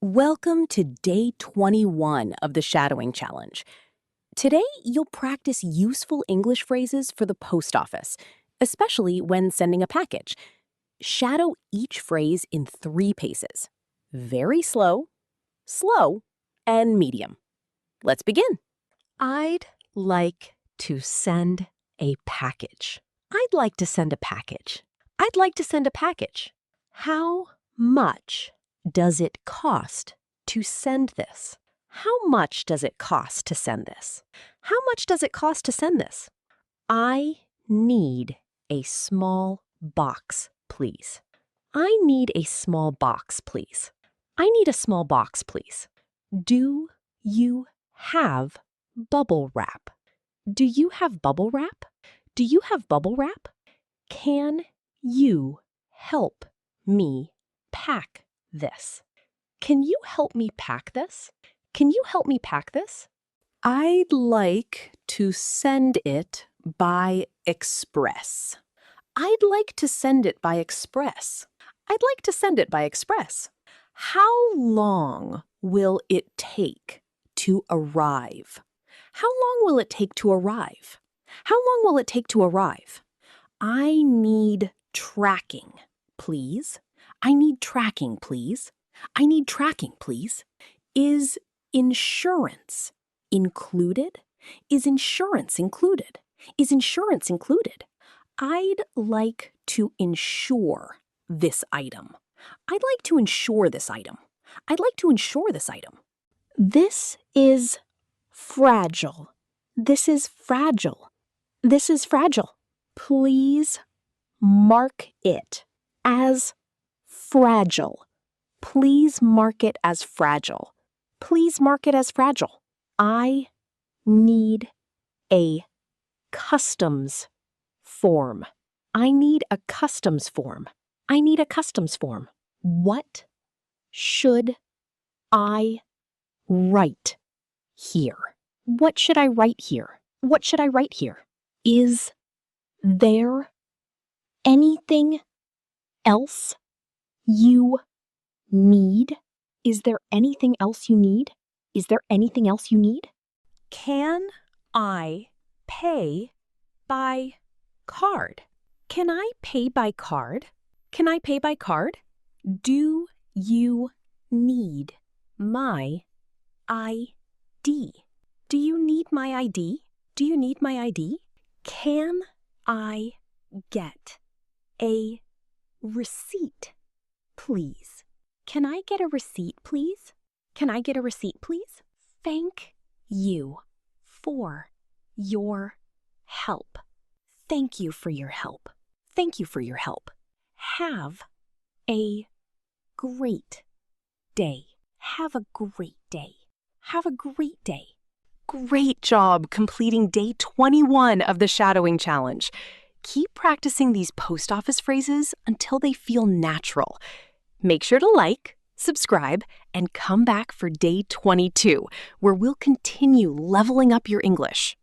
Welcome to day 21 of the Shadowing Challenge. Today, you'll practice useful English phrases for the post office, especially when sending a package. Shadow each phrase in 3 paces: very slow, slow, and medium. Let's begin. I'd like to send a package. I'd like to send a package. I'd like to send a package. How much does it cost to send this? How much does it cost to send this? How much does it cost to send this? I need a small box, please. I need a small box, please. I need a small box, please. Do you have bubble wrap? Do you have bubble wrap? Do you have bubble wrap? Can you help me pack this? Can you help me pack this? Can you help me pack this? I'd like to send it by express. I'd like to send it by express. I'd like to send it by express. How long will it take to arrive? How long will it take to arrive? How long will it take to arrive? I need tracking, please. I need tracking, please. I need tracking, please. Is insurance included? Is insurance included? Is insurance included? I'd like to insure this item. I'd like to insure this item. I'd like to insure this item. This is fragile. This is fragile. This is fragile. Please mark it as fragile. Please mark it as fragile. Please mark it as fragile. I need a customs form. I need a customs form. I need a customs form. What should I write here? What should I write here? What should I write here? Is there anything else you need? Is there anything else you need? Is there anything else you need? Can I pay by card? Can I pay by card? Can I pay by card? Do you need my ID? Do you need my ID? Do you need my ID? Can I get a receipt, please? Can I get a receipt, please? Can I get a receipt, please? Thank you for your help. Thank you for your help. Thank you for your help. Have a great day. Have a great day. Have a great day. Great job completing day 21 of the Shadowing Challenge. Keep practicing these post office phrases until they feel natural. Make sure to like, subscribe, and come back for day 22, where we'll continue leveling up your English.